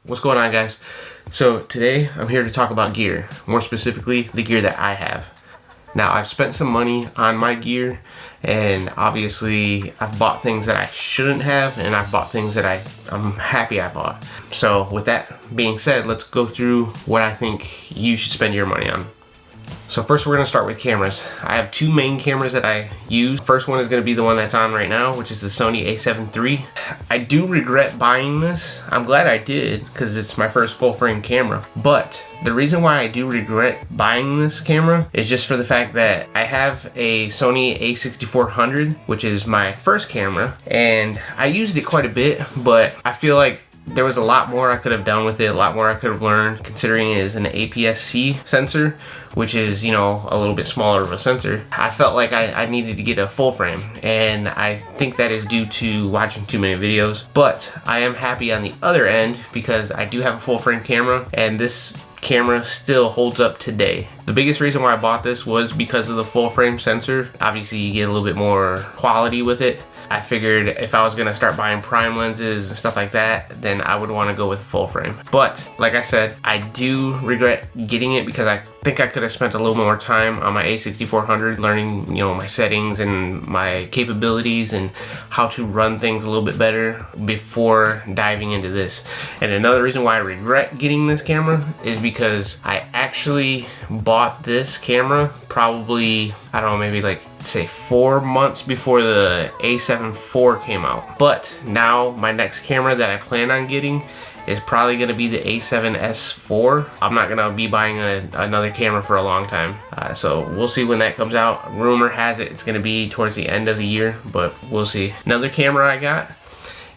What's going on, guys? So today I'm here to talk about gear, more specifically the gear that I have. Now, I've spent some money on my gear, and obviously I've bought things that I shouldn't have, and I've bought things that I'm happy I bought. So with that being said, let's go through what I think you should spend your money on. So first we're going to start with cameras. I have two main cameras that I use. First one is going to be the one that's on right now, which is the Sony a7 III. I do regret buying this. I'm glad I did because it's my first full frame camera. But the reason why I do regret buying this camera is just for the fact that I have a Sony a6400, which is my first camera, and I used it quite a bit, but I feel like there was a lot more I could have done with it, a lot more I could have learned, considering it is an APS-C sensor, which is, you know, a little bit smaller of a sensor. I felt like I needed to get a full frame, and I think that is due to watching too many videos. But I am happy on the other end because I do have a full frame camera, and this camera still holds up today. The biggest reason why I bought this was because of the full frame sensor. Obviously, you get a little bit more quality with it. I figured if I was gonna start buying prime lenses and stuff like that, then I would wanna go with a full frame. But like I said, I do regret getting it because I think I could have spent a little more time on my a6400 learning, you know, my settings and my capabilities and how to run things a little bit better before diving into this. And another reason why I regret getting this camera is because I actually bought this camera probably, I don't know, maybe like say 4 months before the a7 IV came out. But now my next camera that I plan on getting is probably going to be the a7S IV. I'm not going to be buying another camera for a long time. So we'll see when that comes out. Rumor has it it's going to be towards the end of the year, but we'll see. Another camera I got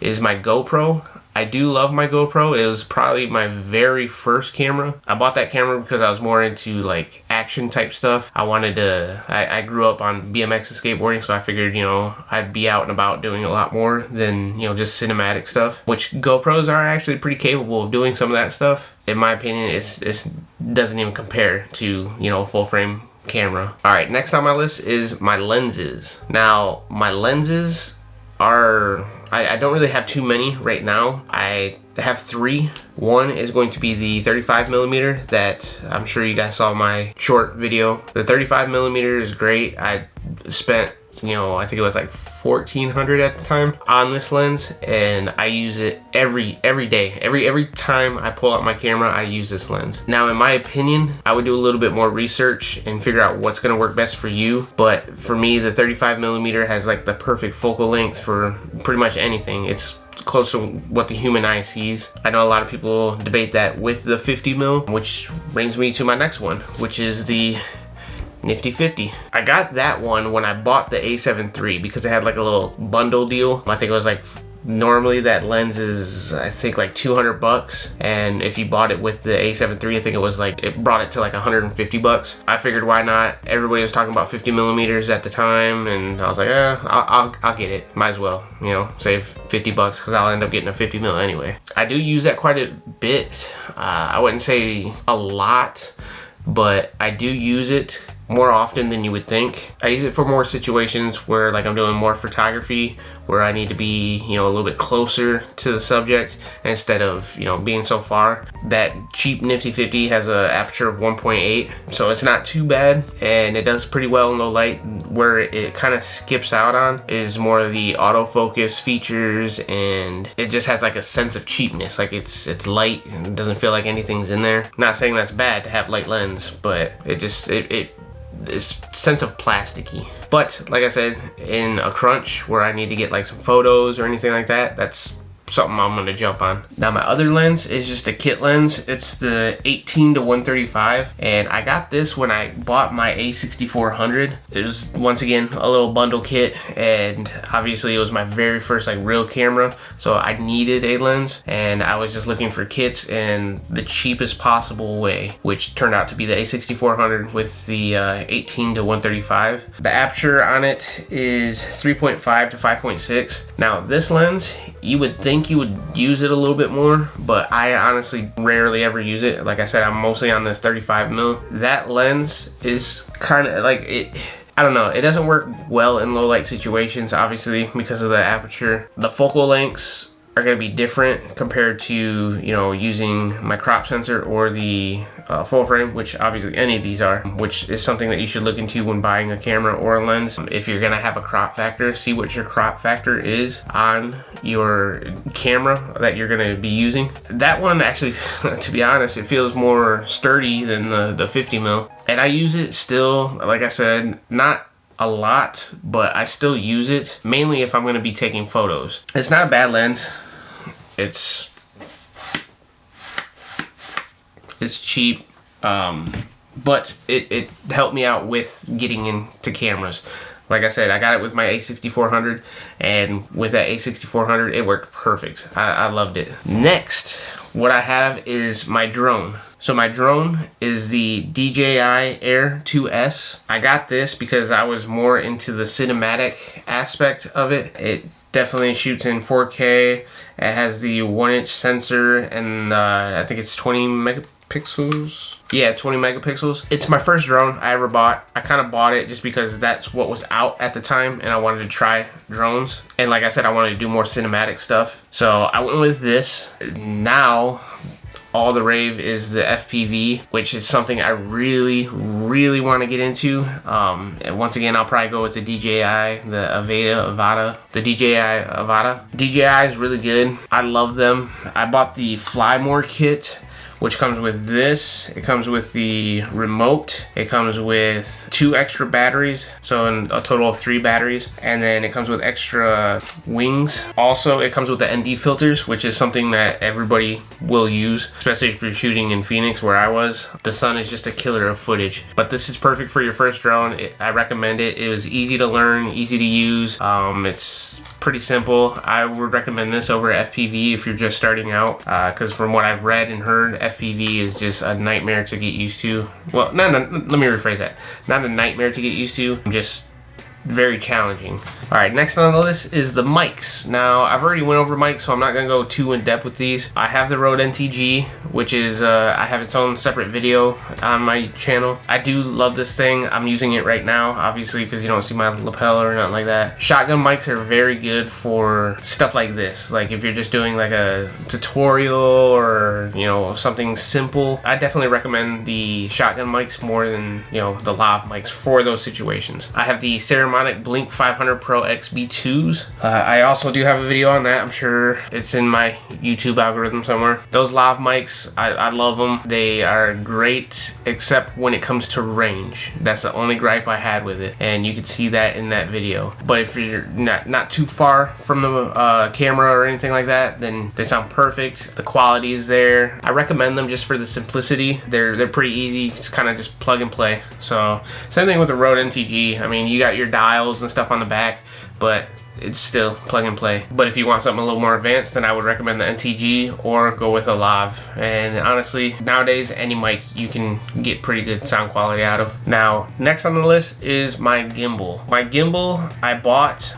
is my GoPro. I do love my GoPro. It was probably my very first camera. I bought that camera because I was more into like action type stuff. I grew up on BMX and skateboarding, so I figured, you know, I'd be out and about doing a lot more than, you know, just cinematic stuff, which GoPros are actually pretty capable of doing some of that stuff. In my opinion, it doesn't even compare to, you know, a full frame camera. All right, next on my list is my lenses. Now, my lenses are, I don't really have too many right now. I have 3. One is going to be the 35mm that I'm sure you guys saw my short video. The 35mm is great. I spent, you know, I think it was like $1,400 at the time on this lens, and I use it every day. Every time I pull out my camera, I use this lens. Now, in my opinion, I would do a little bit more research and figure out what's gonna work best for you. But for me, the 35mm has like the perfect focal length for pretty much anything. It's close to what the human eye sees. I know a lot of people debate that with the 50mm, which brings me to my next one, which is the Nifty 50. I got that one when I bought the a7 III because it had like a little bundle deal. I think it was like, normally that lens is, I think, like $200, and if you bought it with the a7 III, I think it was like, it brought it to like $150. I figured, why not? Everybody was talking about 50mm at the time, and I was like, I'll get it. Might as well, you know, save $50 because I'll end up getting a 50mm anyway. I do use that quite a bit. I wouldn't say a lot, but I do use it more often than you would think. I use it for more situations where, like, I'm doing more photography, where I need to be, you know, a little bit closer to the subject instead of, you know, being so far. That cheap Nifty 50 has an aperture of 1.8, so it's not too bad, and it does pretty well in low light. Where it kind of skips out on is more of the autofocus features, and it just has like a sense of cheapness. Like it's light and it doesn't feel like anything's in there. Not saying that's bad to have light lens, but this sense of plasticky. But like I said, in a crunch where I need to get like some photos or anything like that, that's something I'm gonna jump on. Now, my other lens is just a kit lens. It's the 18-135, and I got this when I bought my a6400. It was, once again, a little bundle kit, and obviously it was my very first like real camera, so I needed a lens, and I was just looking for kits in the cheapest possible way, which turned out to be the a6400 with the 18-135. The aperture on it is 3.5 to 5.6. Now, this lens, you would think you would use it a little bit more, but I honestly rarely ever use it. Like I said, I'm mostly on this 35mm. That lens is kind of like it. I don't know, it doesn't work well in low light situations, obviously, because of the aperture. The focal lengths are going to be different compared to, you know, using my crop sensor or the full frame, which obviously any of these are, which is something that you should look into when buying a camera or a lens. If you're going to have a crop factor, see what your crop factor is on your camera that you're going to be using. That one actually, to be honest, it feels more sturdy than the 50 mil. And I use it still, like I said, not a lot, but I still use it mainly if I'm going to be taking photos. It's not a bad lens. It's cheap, but it helped me out with getting into cameras. Like I said, I got it with my A6400, and with that A6400, it worked perfect. I loved it. Next, what I have is my drone. So my drone is the DJI Air 2S. I got this because I was more into the cinematic aspect of it. It definitely shoots in 4K. It has the 1-inch sensor, and I think it's 20 megapixels. Yeah, 20 megapixels. It's my first drone I ever bought. I kind of bought it just because that's what was out at the time, and I wanted to try drones. And like I said, I wanted to do more cinematic stuff. So I went with this. Now, all the rave is the FPV, which is something I really want to get into. And once again, I'll probably go with the DJI, the Avata, the DJI Avata. DJI is really good. I love them. I bought the Fly More kit, which comes with this. It comes with the remote. It comes with 2 extra batteries, so in a total of 3 batteries. And then it comes with extra wings. Also, it comes with the ND filters, which is something that everybody will use, especially if you're shooting in Phoenix, where I was. The sun is just a killer of footage. But this is perfect for your first drone. I recommend it. It was easy to learn, easy to use. It's pretty simple. I would recommend this over FPV if you're just starting out, because from what I've read and heard, FPV is just a nightmare to get used to. Well, let me rephrase that. Not a nightmare to get used to, just very challenging. Alright, next on the list is the mics. Now, I've already went over mics, so I'm not going to go too in depth with these. I have the Rode NTG, which is, I have its own separate video on my channel. I do love this thing. I'm using it right now, obviously, because you don't see my lapel or nothing like that. Shotgun mics are very good for stuff like this. Like if you're just doing like a tutorial or, you know, something simple. I definitely recommend the shotgun mics more than, you know, the lav mics for those situations. I have the Ceramic Blink 500 Pro XB2s. I also do have a video on that. I'm sure it's in my YouTube algorithm somewhere. Those lav mics, I love them. They are great, except when it comes to range. That's the only gripe I had with it, and you could see that in that video. But if you're not too far from the camera or anything like that, then they sound perfect. The quality is there. I recommend them just for the simplicity. They're pretty easy. It's kind of just plug and play. So same thing with the Rode NTG. I mean, you got your dials and stuff on the back, but it's still plug and play. But if you want something a little more advanced, then I would recommend the NTG or go with a lav. And honestly, nowadays any mic you can get pretty good sound quality out of. Now, next on the list is my gimbal. My gimbal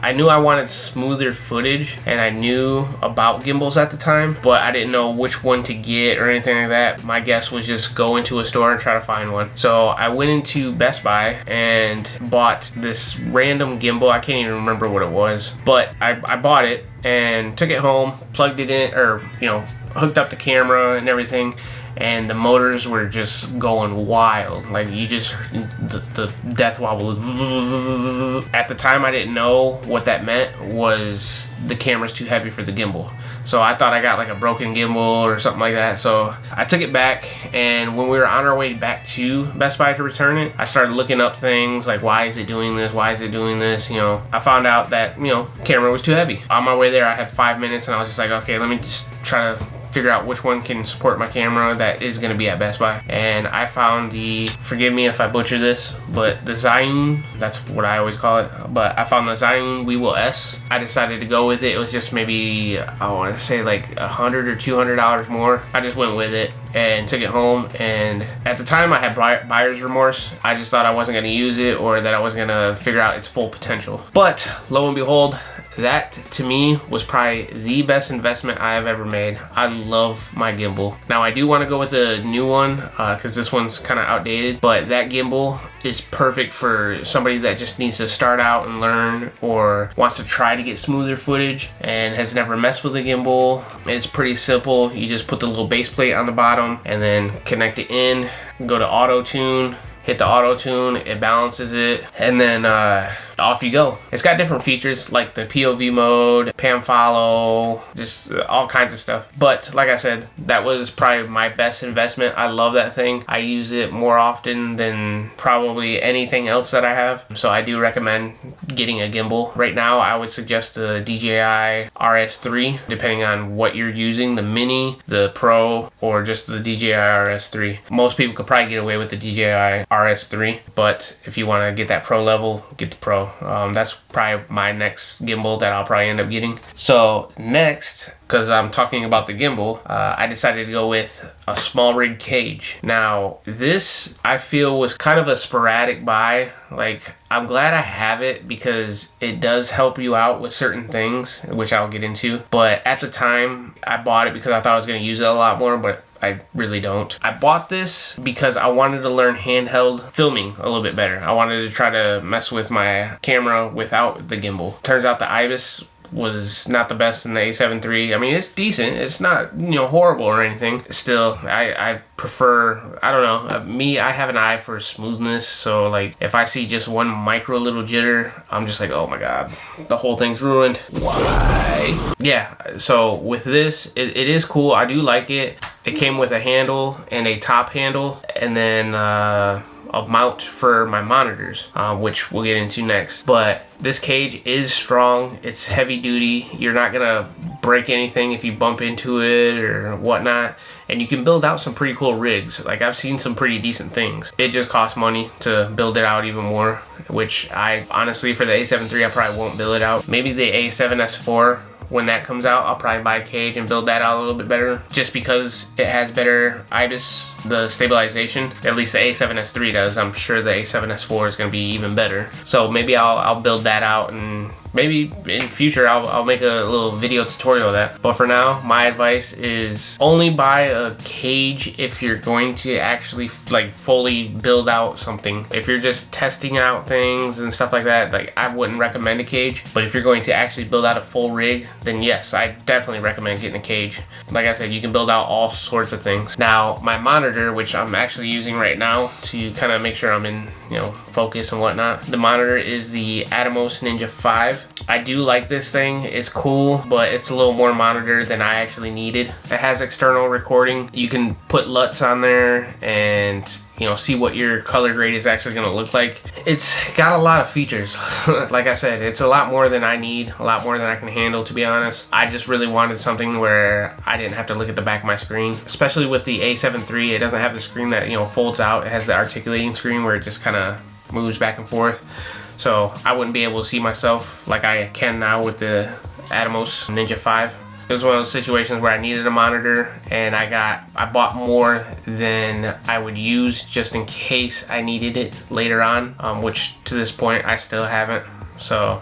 I knew I wanted smoother footage, and I knew about gimbals at the time, but I didn't know which one to get or anything like that. My guess was just go into a store and try to find one. So I went into Best Buy and bought this random gimbal. I can't even remember what it was, but I bought it and took it home, plugged it in, or, you know, hooked up the camera and everything, and the motors were just going wild. Like, you just, the death wobble. At the time, I didn't know what that meant was the camera's too heavy for the gimbal. So I thought I got like a broken gimbal or something like that. So I took it back, and when we were on our way back to Best Buy to return it, I started looking up things like, why is it doing this? Why is it doing this? You know, I found out that, you know, camera was too heavy. On my way there, I had 5 minutes, and I was just like, okay, let me just try to figure out which one can support my camera that is going to be at Best Buy. And I found the, forgive me if I butcher this, but the Zhiyun, that's what I always call it, but I found the Zhiyun Weeble S. I decided to go with it. It was just maybe, I want to say like $100 or $200 more. I just went with it and took it home, and at the time I had buyer's remorse. I just thought I wasn't going to use it, or that I wasn't going to figure out its full potential. But lo and behold, that to me was probably the best investment I have ever made. I love my gimbal. Now I do want to go with a new one because this one's kind of outdated, but that gimbal is perfect for somebody that just needs to start out and learn, or wants to try to get smoother footage and has never messed with a gimbal. It's pretty simple. You just put the little base plate on the bottom and then connect it in, go to auto tune, hit the auto tune, it balances it, and then off you go. It's got different features like the POV mode, pan follow, just all kinds of stuff. But like I said, that was probably my best investment. I love that thing. I use it more often than probably anything else that I have. So I do recommend getting a gimbal. Right now, I would suggest the DJI RS3, depending on what you're using, the Mini, the Pro, or just the DJI RS3. Most people could probably get away with the DJI RS3, but if you want to get that Pro level, get the Pro. That's probably my next gimbal that I'll probably end up getting. So next, because I'm talking about the gimbal, I decided to go with a small rig cage. Now this I feel was kind of a sporadic buy. Like, I'm glad I have it because it does help you out with certain things, which I'll get into. But at the time, I bought it because I thought I was going to use it a lot more, but I really don't. I bought this because I wanted to learn handheld filming a little bit better. I wanted to try to mess with my camera without the gimbal. Turns out the IBIS was not the best in the A7 III. I mean, it's decent. It's not, you know, horrible or anything. Still, I prefer, I don't know, me, I have an eye for smoothness. So like, if I see just one micro little jitter, I'm just like, oh my God, the whole thing's ruined. Why? Yeah, so with this, it is cool. I do like it. It came with a handle and a top handle, and then a mount for my monitors, which we'll get into next. But this cage is strong. It's heavy duty. You're not gonna break anything if you bump into it or whatnot. And you can build out some pretty cool rigs. Like, I've seen some pretty decent things. It just costs money to build it out even more, which I honestly, for the A7 III, I probably won't build it out. Maybe the A7S4, when that comes out, I'll probably buy a cage and build that out a little bit better, just because it has better IBIS, the stabilization. At least the A7S III does. I'm sure the A7S4 is going to be even better. So maybe I'll build that out, and maybe in future I'll make a little video tutorial of that. But for now, my advice is only buy a cage if you're going to actually like fully build out something. If you're just testing out things and stuff like that, like, I wouldn't recommend a cage. But if you're going to actually build out a full rig, then yes, I definitely recommend getting a cage. Like I said, you can build out all sorts of things. Now my monitor, which I'm actually using right now to kind of make sure I'm in, you know, focus and whatnot, the monitor is the Atomos Ninja 5. I do like this thing. It's cool, but it's a little more monitor than I actually needed. It has external recording. You can put LUTs on there and, you know, see what your color grade is actually going to look like. It's got a lot of features. Like I said, it's a lot more than I need, a lot more than I can handle, to be honest. I just really wanted something where I didn't have to look at the back of my screen. Especially with the A7 III, it doesn't have the screen that, you know, folds out. It has the articulating screen where it just kind of moves back and forth. So I wouldn't be able to see myself like I can now with the Atomos Ninja 5. It was one of those situations where I needed a monitor, and I bought more than I would use just in case I needed it later on, which to this point I still haven't. So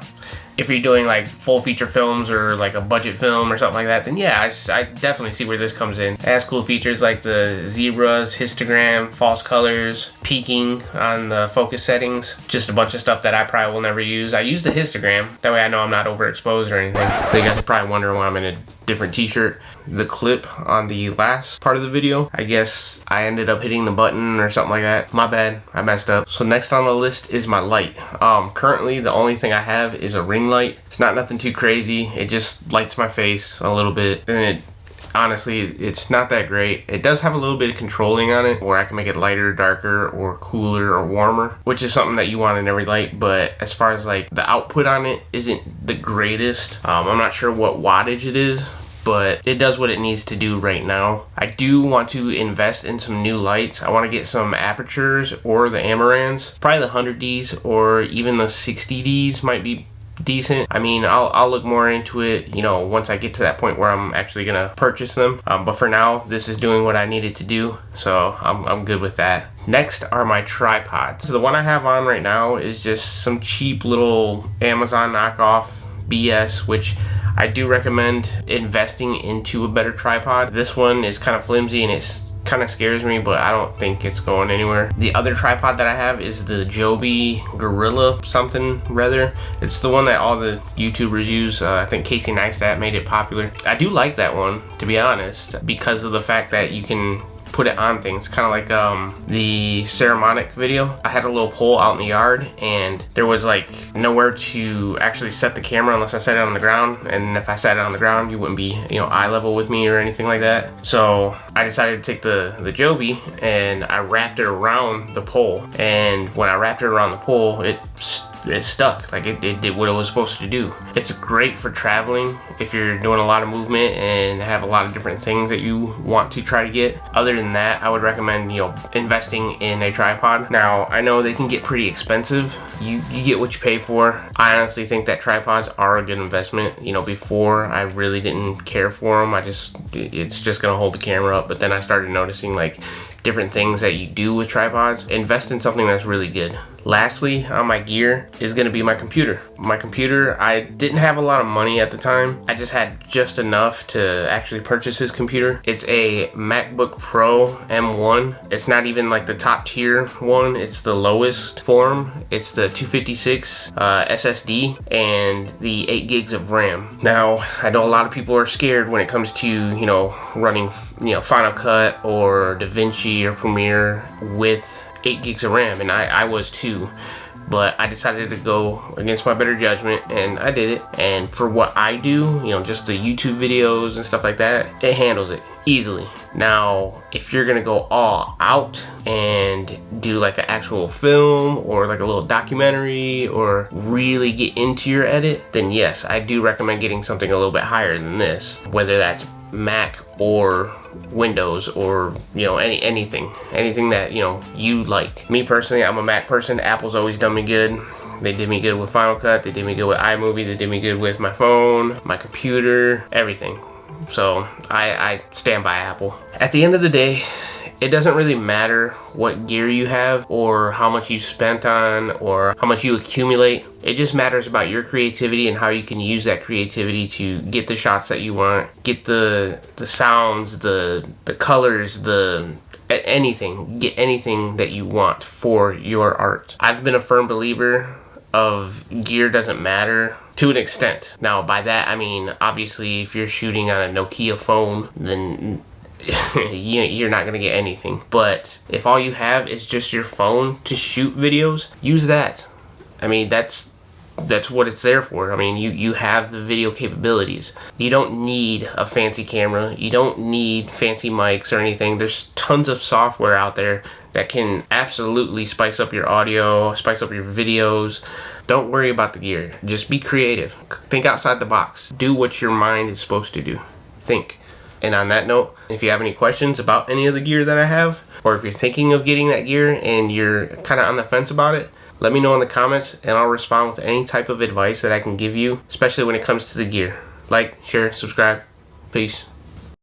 if you're doing like full feature films or like a budget film or something like that, then yeah, I definitely see where this comes in. It has cool features like the zebras, histogram, false colors, peaking on the focus settings, just a bunch of stuff that I probably will never use. I use the histogram, that way I know I'm not overexposed or anything. So you guys are probably wondering why I'm in a different t-shirt. The clip on the last part of the video, I guess I ended up hitting the button or something like that. My bad, I messed up. So next on the list is my light. Currently the only thing I have is a ring light. It's not nothing too crazy. It just lights my face a little bit, and honestly, it's not that great. It does have a little bit of controlling on it, where I can make it lighter, darker, or cooler, or warmer, which is something that you want in every light. But as far as like the output on it isn't the greatest. I'm not sure what wattage it is, but it does what it needs to do right now. I do want to invest in some new lights. I want to get some apertures or the Amarans. Probably the 100Ds or even the 60Ds might be decent. I mean, I'll look more into it, you know, once I get to that point where I'm actually gonna purchase them. But for now, this is doing what I needed to do, so I'm good with that. Next are my tripods. So the one I have on right now is just some cheap little Amazon knockoff BS, which I do recommend investing into a better tripod. This one is kind of flimsy and it's kind of scares me, but I don't think it's going anywhere. The other tripod that I have is the Joby Gorilla something rather. It's the one that all the YouTubers use. I think Casey Neistat made it popular. I do like that one, to be honest, because of the fact that you can put it on things, kind of like the Ceremonic video. I had a little pole out in the yard and there was like nowhere to actually set the camera unless I set it on the ground, and if I set it on the ground you wouldn't be, you know, eye level with me or anything like that. So I decided to take the Joby and I wrapped it around the pole, and when I wrapped it around the pole it stuck. Like it did what it was supposed to do. It's great for traveling if you're doing a lot of movement and have a lot of different things that you want to try to get. Other than that, I would recommend, you know, investing in a tripod. Now I know they can get pretty expensive. You get what you pay for. I honestly think that tripods are a good investment. You know, before I really didn't care for them. It's just gonna hold the camera up, but then I started noticing like different things that you do with tripods. Invest in something that's really good. Lastly, on my gear is gonna be my computer. My computer, I didn't have a lot of money at the time. I just had just enough to actually purchase this computer. It's a MacBook Pro M1. It's not even like the top tier one. It's the lowest form. It's the 256 SSD and the 8 gigs of RAM. Now, I know a lot of people are scared when it comes to, you know, running, you know, Final Cut or DaVinci or Premiere with 8 gigs of RAM, and I was too, but I decided to go against my better judgment and I did it. And for what I do, you know, just the YouTube videos and stuff like that, it handles it easily. Now, if you're gonna go all out and do like an actual film or like a little documentary or really get into your edit, then yes, I do recommend getting something a little bit higher than this, whether that's Mac or Windows or, you know, anything that, you know, you like. Me personally, I'm a Mac person. Apple's always done me good. They did me good with Final Cut, they did me good with iMovie, they did me good with my phone, my computer, everything. So I stand by Apple. At the end of the day, it doesn't really matter what gear you have or how much you spent on or how much you accumulate. It just matters about your creativity and how you can use that creativity to get the shots that you want, get the sounds, the colors, anything. Get anything that you want for your art. I've been a firm believer of gear doesn't matter to an extent. Now by that I mean, obviously if you're shooting on a Nokia phone, then you're not gonna get anything. But if all you have is just your phone to shoot videos, use that. I mean, that's what it's there for. I mean, you have the video capabilities. You don't need a fancy camera. You don't need fancy mics or anything. There's tons of software out there that can absolutely spice up your audio, spice up your videos. Don't worry about the gear. Just be creative. Think outside the box. Do what your mind is supposed to do. Think. And on that note, if you have any questions about any of the gear that I have, or if you're thinking of getting that gear and you're kind of on the fence about it, let me know in the comments and I'll respond with any type of advice that I can give you, especially when it comes to the gear. Like, share, subscribe. Peace.